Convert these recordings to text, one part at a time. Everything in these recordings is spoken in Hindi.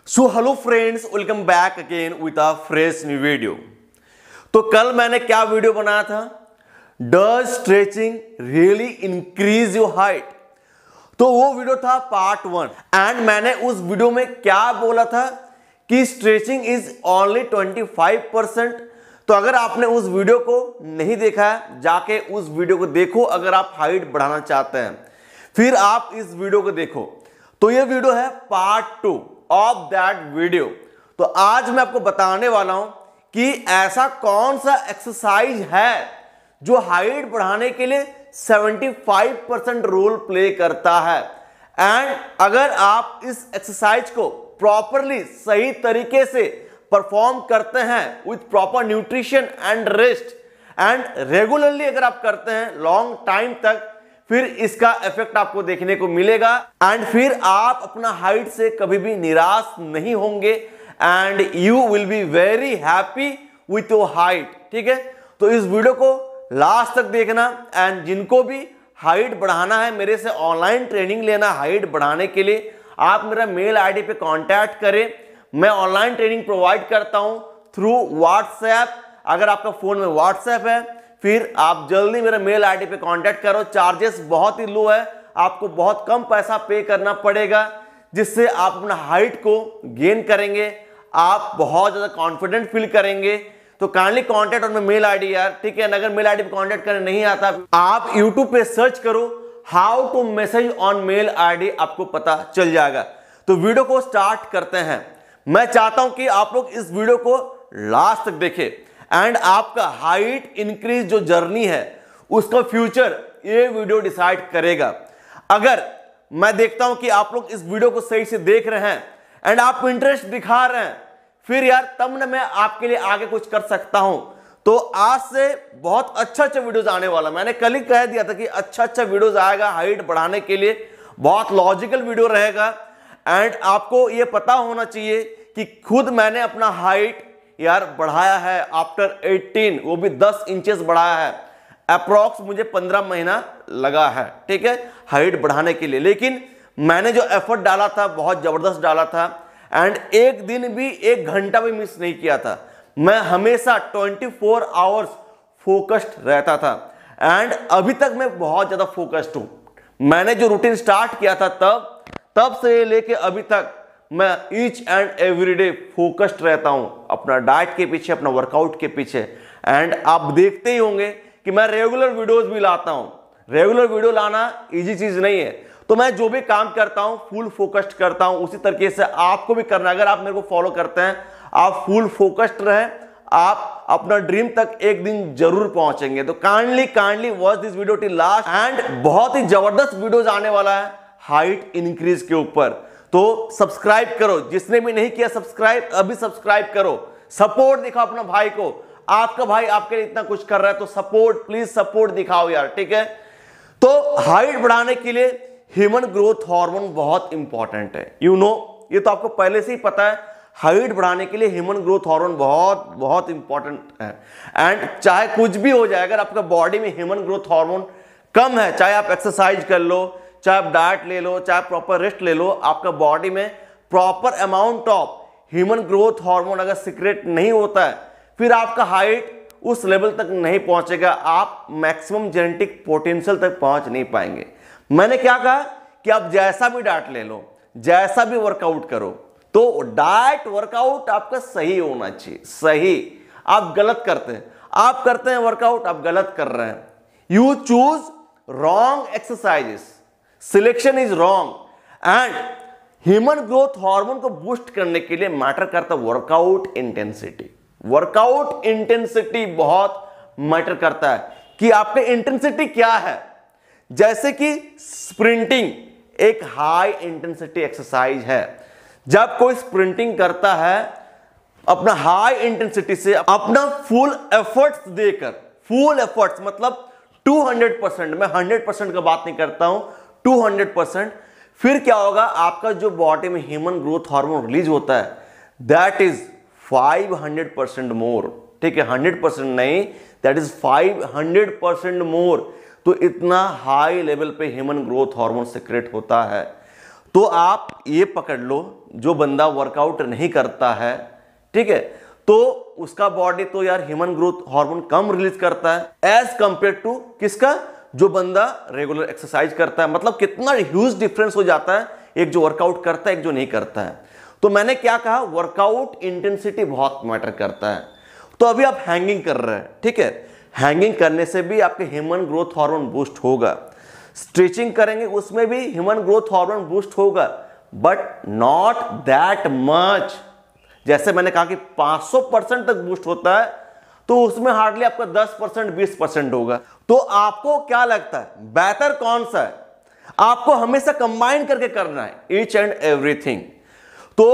So hello friends, welcome back again with a fresh new video. तो कल मैंने क्या वीडियो बनाया था? Does stretching really increase your height? तो वो वीडियो था पार्ट 1 एंड मैंने उस वीडियो में क्या बोला था कि स्ट्रेचिंग इज ओनली 25%। तो अगर आपने उस वीडियो को नहीं देखा है, जाके उस वीडियो को देखो अगर आप हाइट बढ़ाना चाहते हैं, फिर आप इस वीडियो को देखो। तो ये वीडियो है पार्ट 2 ऑफ दैट वीडियो। तो आज मैं आपको बताने वाला हूं कि ऐसा कौन सा एक्सरसाइज है जो हाइट बढ़ाने के लिए 75% रोल प्ले करता है। एंड अगर आप इस एक्सरसाइज को प्रॉपरली सही तरीके से परफॉर्म करते हैं with proper nutrition and rest and regularly अगर आप करते हैं लॉन्ग टाइम तक, फिर इसका इफेक्ट आपको देखने को मिलेगा एंड फिर आप अपना हाइट से कभी भी निराश नहीं होंगे and you will be very happy with your height. ठीक है, तो इस वीडियो को लास्ट तक देखना एंड जिनको भी हाइट बढ़ाना है, मेरे से ऑनलाइन ट्रेनिंग लेना हाइट बढ़ाने के लिए, आप मेरा मेल आईडी पे कांटेक्ट करें। मैं ऑनलाइन ट्रेनिंग प्रोवाइड करता हूं थ्रू व्हाट्सएप। अगर आपका फोन में व्हाट्सएप है, फिर आप जल्दी मेरे मेल आईडी पे कांटेक्ट करो। चार्जेस बहुत ही लो है, आपको बहुत कम पैसा पे करना पड़ेगा, जिससे आप अपना हाइट को गेन करेंगे, आप बहुत ज्यादा कॉन्फिडेंट फील करेंगे। तो kindly contact on my mail ID यार। ठीक है, अगर मेल आईडी पे कांटेक्ट करने नहीं आता, आप यूट्यूब पे सर्च करो how to message on mail ID, आपको पता चल जाएगा। तो वीडियो को स्टार्ट करते हैं। मैं चाहता हूं कि आप लोग इस वीडियो को लास्ट तक देखें एंड आपका हाइट इंक्रीज जो जर्नी है उसका फ्यूचर ये वीडियो डिसाइड करेगा। अगर मैं देखता हूं कि आप लोग इस वीडियो को सही से देख रहे हैं एंड आप इंटरेस्ट दिखा रहे हैं, फिर यार तब ना मैं आपके लिए आगे कुछ कर सकता हूं। तो आज से बहुत अच्छा वीडियोस आने वाला। मैंने कल ही कह दिया था कि अच्छा वीडियोस आएगा हाइट बढ़ाने के लिए, बहुत लॉजिकल वीडियो रहेगा एंड आपको ये पता होना चाहिए कि खुद मैंने अपना हाइट यार बढ़ाया है आफ्टर 18, वो भी 10 इंचेस बढ़ाया है। अप्रॉक्स मुझे 15 महीना लगा है, ठीक है, हाइट बढ़ाने के लिए। लेकिन मैंने जो एफर्ट डाला था बहुत जबरदस्त डाला था एंड एक दिन भी, एक घंटा भी मिस नहीं किया था। मैं हमेशा 24 आवर्स फोकस्ड रहता था एंड अभी तक मैं बहुत ज्यादा फोकस्ड हूं। मैंने जो रूटीन स्टार्ट किया था तब से लेके अभी तक मैं each and every day focused रहता हूं अपना डाइट के पीछे, अपना वर्कआउट के पीछे। एंड आप देखते ही होंगे कि मैं रेगुलर वीडियोस भी लाता हूं। रेगुलर वीडियो लाना इजी चीज नहीं है। तो मैं जो भी काम करता हूं फुल फोकस्ड करता हूं, उसी तरीके से आपको भी करना है। अगर आप मेरे को फॉलो करते हैं, आप फुल फोकस्ड रहें, आप अपना ड्रीम तक एक दिन जरूर पहुंचेंगे। तो kindly watch this video till last and बहुत ही जबरदस्त वीडियोस आने वाला है हाइट इंक्रीज के ऊपर। तो सब्सक्राइब करो, जिसने भी नहीं किया सब्सक्राइब अभी सब्सक्राइब करो। सपोर्ट दिखाओ अपना भाई को, आपका भाई आपके लिए इतना कुछ कर रहा है तो सपोर्ट, प्लीज सपोर्ट दिखाओ यार। ठीक है, तो हाइट बढ़ाने के लिए ह्यूमन ग्रोथ हार्मोन बहुत इंपॉर्टेंट है। यू नो, ये तो आपको पहले से ही पता है। हाइट बढ़ाने के लिए ह्यूमन ग्रोथ हार्मोन बहुत बहुत इंपॉर्टेंट है एंड चाहे कुछ भी हो जाए, अगर आपका बॉडी में ह्यूमन ग्रोथ हार्मोन कम है, चाहे आप एक्सरसाइज कर लो, चाहे आप डाइट ले लो, चाहे प्रॉपर रेस्ट ले लो, आपका बॉडी में proper amount of human growth hormone अगर सीक्रेट नहीं होता है, फिर आपका हाइट उस लेवल तक नहीं पहुंचेगा, आप मैक्सिमम जेनेटिक पोटेंशियल तक पहुंच नहीं पाएंगे। मैंने क्या कहा कि आप जैसा भी डाइट ले लो, जैसा भी वर्कआउट करो, तो डाइट वर्कआउट आपका सही होना चाहिए। सही, आप गलत करते हैं, आप करते हैं वर्कआउट, आप गलत कर रहे हैं। You choose wrong exercises, selection is wrong and human growth hormone को बूस्ट करने के लिए मैटर करता है वर्कआउट इंटेंसिटी। वर्कआउट इंटेंसिटी बहुत मैटर करता है कि आपके इंटेंसिटी क्या है। जैसे कि स्प्रिंटिंग एक हाई इंटेंसिटी एक्सरसाइज है। जब कोई स्प्रिंटिंग करता है अपना हाई इंटेंसिटी से, अपना फुल एफर्ट्स देकर, फुल एफर्ट्स मतलब 200%, मैं 100% का बात नहीं करता हूं, 200%, फिर क्या होगा, आपका जो बॉडी में ह्यूमन ग्रोथ हार्मोन रिलीज होता है दैट इज 500% मोर। ठीक है, 100% नहीं, दैट इज 500% मोर। तो इतना हाई लेवल पे ह्यूमन ग्रोथ हार्मोन सीक्रेट होता है। तो आप ये पकड़ लो, जो बंदा वर्कआउट नहीं करता है, ठीक है, तो उसका बॉडी तो यार ह्यूमन ग्रोथ हार्मोन कम रिलीज करता है एज कंपेयर टू किसका, जो बंदा रेगुलर एक्सरसाइज करता है। मतलब कितना ह्यूज डिफरेंस हो जाता है एक जो वर्कआउट करता है, एक जो नहीं करता है। तो मैंने क्या कहा, वर्कआउट इंटेंसिटी बहुत मैटर करता है। तो अभी आप हैंगिंग कर रहे हैं, ठीक है, हैंगिंग करने से भी आपके ह्यूमन ग्रोथ हार्मोन बूस्ट होगा, स्ट्रेचिंग करेंगे उसमें भी ह्यूमन ग्रोथ हार्मोन बूस्ट होगा, बट नॉट दैट मच। जैसे मैंने कहा कि 500% तक बूस्ट होता है, तो उसमें हार्डली आपका 10% 20% होगा। तो आपको क्या लगता है बेहतर कौन सा है? आपको हमेशा कंबाइन करके करना है ईच एंड एवरीथिंग। तो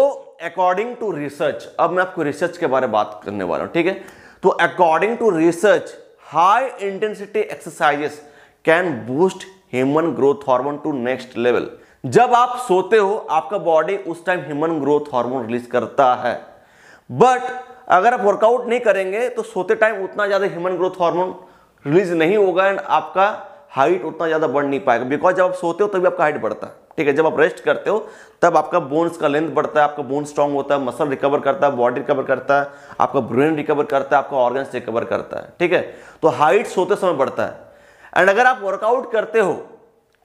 अकॉर्डिंग टू रिसर्च, अब मैं आपको रिसर्च के बारे में बात करने वाला हूं, ठीक है। तो according to research, high intensity exercises can boost human growth hormone to next level. जब आप सोते हो आपका बॉडी उस time human growth hormone release करता है, बट अगर आप वर्कआउट नहीं करेंगे तो सोते टाइम उतना ज्यादा ह्यूमन ग्रोथ हार्मोन रिलीज नहीं होगा एंड आपका हाइट उतना ज्यादा बढ़ नहीं पाएगा। बिकॉज जब आप सोते हो तभी आपका हाइट बढ़ता है, ठीक है। जब आप रेस्ट करते हो तब आपका बोन्स का लेंथ बढ़ता है, आपका बोन स्ट्रांग होता है, मसल रिकवर करता है, बॉडी रिकवर करता है, आपका ब्रेन रिकवर करता है, आपका ऑर्गन्स रिकवर करता है, ठीक है। तो हाइट सोते समय बढ़ता है। एंड अगर आप वर्कआउट करते हो,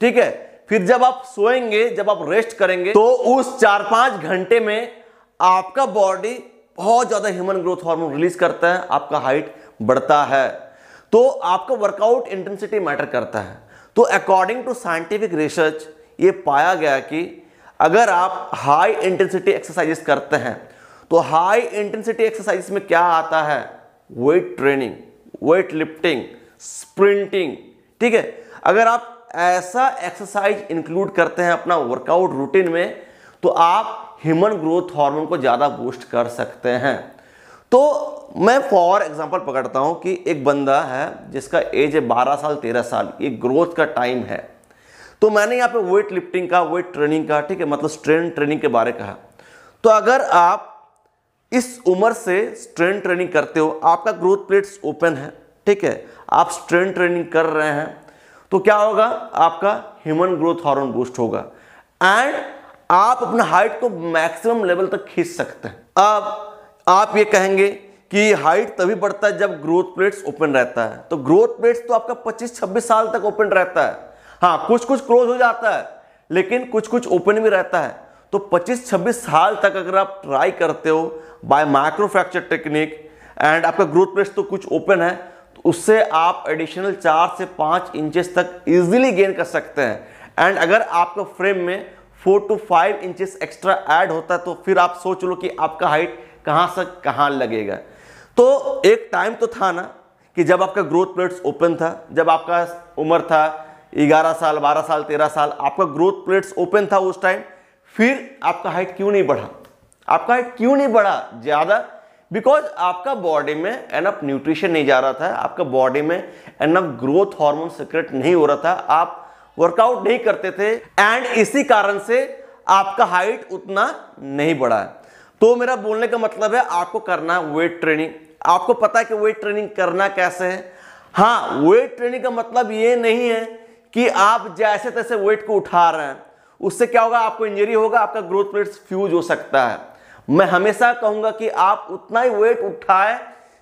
ठीक है, फिर जब आप सोएंगे, जब आप रेस्ट करेंगे, तो उस 4-5 घंटे में आपका बॉडी बहुत ज्यादा ह्यूमन ग्रोथ हार्मोन रिलीज करता है, आपका हाइट बढ़ता है। तो आपका वर्कआउट इंटेंसिटी मैटर करता है। तो अकॉर्डिंग टू साइंटिफिक रिसर्च ये पाया गया कि अगर आप हाई इंटेंसिटी एक्सरसाइजेस करते हैं, तो हाई इंटेंसिटी एक्सरसाइजेस में क्या आता है, weight training, weight lifting, sprinting, ठीक है। अगर आप ऐसा एक्सरसाइज इंक्लूड करते हैं अपना वर्कआउट रूटीन में, तो आप ह्यूमन ग्रोथ हार्मोन को ज्यादा बूस्ट कर सकते हैं। तो मैं फॉर एग्जांपल पकड़ता हूं कि एक बंदा है जिसका एज है 12 साल 13 साल, ये ग्रोथ का टाइम है। तो मैंने यहाँ पे वेट लिफ्टिंग का, वेट ट्रेनिंग का, ठीक है, मतलब स्ट्रेंथ ट्रेनिंग के बारे कहा। तो अगर आप इस उम्र से स्ट्रेंथ ट्रेनिंग करते हो, आपका ग्रोथ प्लेट्स ओपन है, ठीक है, आप स्ट्रेंथ ट्रेनिंग कर रहे हैं, तो क्या होगा, आपका ह्यूमन ग्रोथ हार्मोन बूस्ट होगा एंड आप अपना हाइट को मैक्सिमम लेवल तक खींच सकते हैं। अब आप ये कहेंगे कि हाइट तभी बढ़ता है जब ग्रोथ प्लेट्स ओपन रहता है। तो ग्रोथ प्लेट्स तो आपका 25-26 साल तक ओपन रहता है। हाँ, कुछ कुछ क्लोज हो जाता है, लेकिन कुछ कुछ ओपन भी रहता है। तो 25-26 साल तक अगर आप ट्राई करते हो bye micro fracture technique and आपका ग्रोथ प्लेट्स तो कुछ ओपन है, तो उससे आप एडिशनल 4 से 5 इंचेस तक इजीली गेन कर सकते हैं। एंड अगर आपका फ्रेम में 4 to 5 इंचेस एक्स्ट्रा ऐड होता है, तो फिर आप सोच लो कि आपका हाइट कहां से कहां लगेगा। तो एक टाइम तो था ना कि जब आपका ग्रोथ प्लेट्स ओपन था, जब आपका उम्र था 11 साल 12 साल 13 साल, आपका ग्रोथ प्लेट्स ओपन था उस टाइम, फिर आपका हाइट क्यों नहीं बढ़ा? आपका हाइट क्यों नहीं बढ़ा ज्यादा? बिकॉज आपका बॉडी में एनफ न्यूट्रिशन नहीं जा रहा था, आपका बॉडी में एनफ ग्रोथ हार्मोन सीक्रेट नहीं हो रहा था, आप वर्कआउट नहीं करते थे एंड इसी कारण से आपका हाइट उतना नहीं बढ़ा है। तो मेरा बोलने का मतलब है आपको करना वेट ट्रेनिंग। आपको पता है कि वेट ट्रेनिंग करना कैसे है। हाँ, वेट ट्रेनिंग का मतलब ये नहीं है कि आप जैसे तैसे वेट को उठा रहे हैं, उससे क्या होगा, आपको इंजरी होगा, आपका ग्रोथ प्लेट्स फ्यूज हो सकता है। मैं हमेशा कहूंगा कि आप उतना ही वेट उठाएं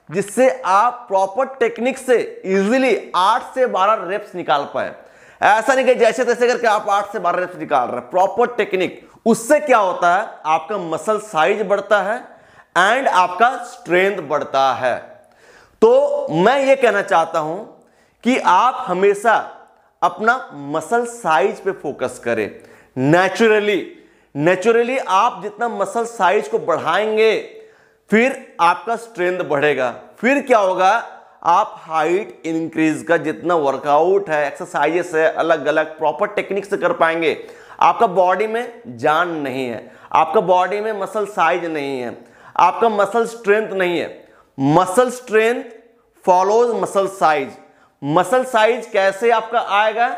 जिससे आप प्रॉपर टेक्निक से इजीली 8 से 12 रेप्स निकाल पाए। ऐसा नहीं कि जैसे तैसे करके आप 8 से 12 रेप्स निकाल रहे हैं, प्रॉपर टेक्निक। उससे क्या होता है, आपका मसल साइज बढ़ता है एंड आपका स्ट्रेंथ बढ़ता है। तो मैं ये कहना चाहता हूं कि आप हमेशा अपना मसल साइज पे फोकस करें। नेचुरली आप जितना मसल साइज को बढ़ाएंगे, फिर आपका स्ट्रेंथ बढ़ेगा। फिर क्या होगा, आप हाइट इंक्रीज का जितना वर्कआउट है, एक्सरसाइजेस है, अलग अलग प्रॉपर टेक्निक से कर पाएंगे। आपका बॉडी में जान नहीं है, आपका बॉडी में मसल साइज नहीं है, आपका मसल स्ट्रेंथ नहीं है। Muscle strength follows muscle size. Muscle size कैसे आपका आएगा,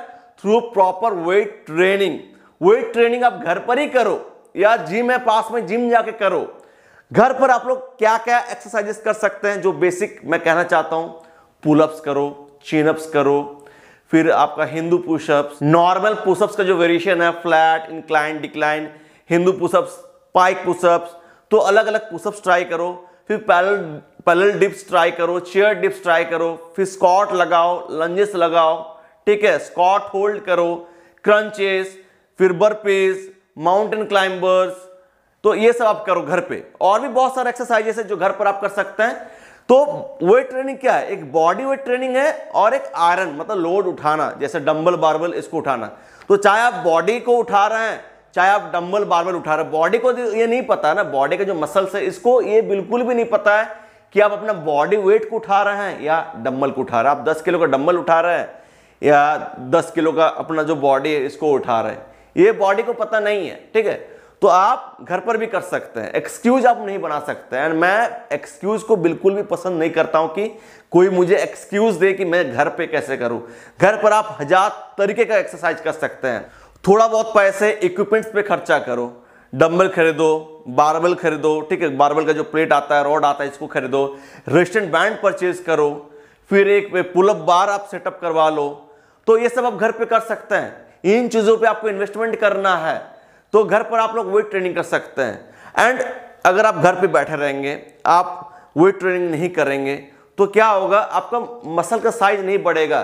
through proper weight training. Weight training आप घर पर ही करो या जिम है पास में, जिम जाके करो। घर पर आप लोग क्या क्या एक्सरसाइजेस कर सकते हैं जो बेसिक मैं कहना चाहता हूं, पुलअप्स करो, चिनअप्स करो, फिर आपका हिंदू पुशअप्स, नॉर्मल पुशअप्स का जो वेरिएशन है, flat, incline, decline, Hindu pushups pike pushups, तो अलग अलग पुशअप्स ट्राई करो, फिर पैरेलल डिप्स ट्राई करो, चेयर डिप्स ट्राई करो, फिर स्क्वाट लगाओ, लंजेस लगाओ, ठीक है, स्क्वाट होल्ड करो, क्रंचेस, फिर बर्पीज, माउंटेन क्लाइंबर्स, तो ये सब आप करो घर पे। और भी बहुत सारे एक्सरसाइजेस है जो घर पर आप कर सकते हैं। तो वेट ट्रेनिंग क्या है, एक बॉडी वेट ट्रेनिंग है और एक आयरन मतलब लोड उठाना, जैसे डंबल बारबल इसको उठाना। तो चाहे आप बॉडी को उठा रहे हैं, चाहे आप डंबल बारबल उठा रहे हैं, बॉडी को ये नहीं पता है ना, बॉडी के जो मसल्स है इसको ये बिल्कुल भी नहीं पता है कि आप अपना बॉडी वेट को उठा रहे हैं या डंबल को उठा रहे हैं। आप 10 किलो का डंबल उठा रहे हैं या 10 किलो का अपना जो बॉडी है इसको उठा रहे हैं, ये बॉडी को पता नहीं है, ठीक है। तो आप घर पर भी कर सकते हैं, एक्सक्यूज आप नहीं बना सकते। एंड मैं एक्सक्यूज को बिल्कुल भी पसंद नहीं करता हूं कि कोई मुझे एक्सक्यूज दे कि मैं घर पे कैसे करूं। घर पर आप 1000 तरीके का एक्सरसाइज कर सकते हैं। थोड़ा बहुत पैसे इक्विपमेंट्स पे खर्चा करो, डंबल खरीदो, बारबल खरीदो, ठीक है, बारबल का जो प्लेट आता है, रॉड आता है, इसको खरीदो, रेजिस्टेंट बैंड परचेज करो, फिर एक पुलअप बार आप सेटअप करवा लो। तो ये सब आप घर पे कर सकते हैं। इन चीजों पे आपको इन्वेस्टमेंट करना है तो घर पर आप लोग वेट ट्रेनिंग कर सकते हैं। एंड अगर आप घर पे बैठे रहेंगे, आप वेट ट्रेनिंग नहीं करेंगे तो क्या होगा, आपका मसल का साइज नहीं बढ़ेगा।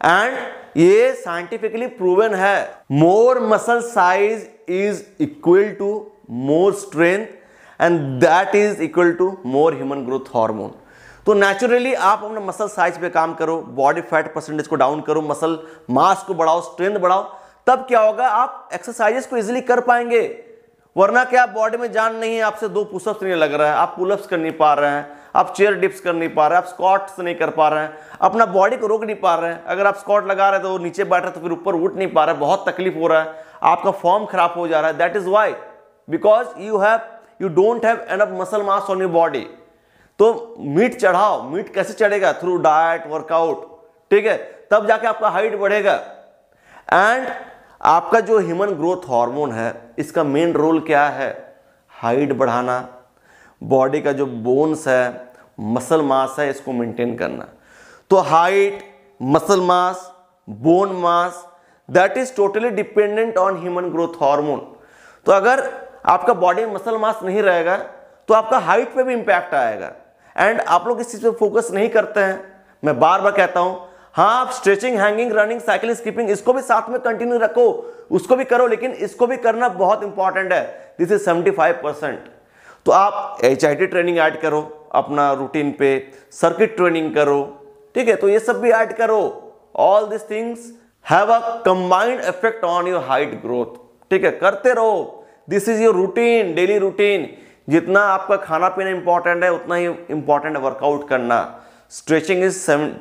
एंड ये साइंटिफिकली प्रूवन है, more muscle size is equal to more strength and that is equal to more human growth hormone. तो नेचुरली आप अपना मसल साइज पे काम करो, बॉडी फैट परसेंटेज को डाउन करो, मसल मास को बढ़ाओ, स्ट्रेंथ बढ़ाओ, तब क्या होगा, आप एक्सरसाइजेस को इजीली कर पाएंगे। वरना क्या, बॉडी में जान नहीं है, आपसे 2 पुशअप्स नहीं लग रहा है, आप पुलअप्स कर नहीं पा रहे हैं, आप चेयर डिप्स कर नहीं पा रहे हैं, आप स्क्वाट्स नहीं कर पा रहे हैं, अपना बॉडी को रोक नहीं पा रहे हैं। अगर आप स्क्वाट लगा रहे हैं तो नीचे बैठ रहे तो फिर ऊपर उठ नहीं पा रहे, बहुत तकलीफ हो रहा है, आपका फॉर्म खराब हो जा रहा है। That is why, because you don't have enough muscle mass on your body. तो मीट चढ़ाओ, मीट कैसे चढ़ेगा, थ्रू डाइट, वर्कआउट, ठीक है, तब जाके आपका हाइट बढ़ेगा। एंड आपका जो ह्यूमन ग्रोथ हार्मोन है, इसका मेन रोल क्या है, हाइट बढ़ाना, बॉडी का जो बोन्स है, मसल मास है, इसको मेंटेन करना। तो height, muscle mass, bone mass, that is totally dependent on human growth hormone. तो अगर आपका बॉडी में मसल मास नहीं रहेगा तो आपका हाइट पे भी इंपैक्ट आएगा। एंड आप लोग इस चीज पे फोकस नहीं करते हैं। मैं बार बार कहता हूं, हाँ आप stretching, hanging, running, cycling, skipping इसको भी साथ में कंटिन्यू रखो, उसको भी करो, लेकिन इसको भी करना बहुत इंपॉर्टेंट है। This is 75%। तो आप HIIT ट्रेनिंग ऐड करो अपना रूटीन पे, सर्किट ट्रेनिंग करो, ठीक है, तो ये सब भी ऐड करो। All this things have a combined effect on your height growth, ठीक है, करते रहो। This is your routine, daily routine. जितना आपका खाना पीना इंपॉर्टेंट है उतना ही इंपॉर्टेंट है वर्कआउट करना। Stretching is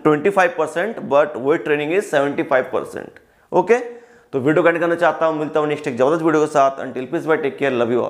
25% but weight training is 75%। Okay, तो वीडियो कंटिन्यू करना चाहता हूं, मिलता हूं नेक्स्ट एक जबरदस्त वीडियो के साथ। Until peace bye, take care, love you all.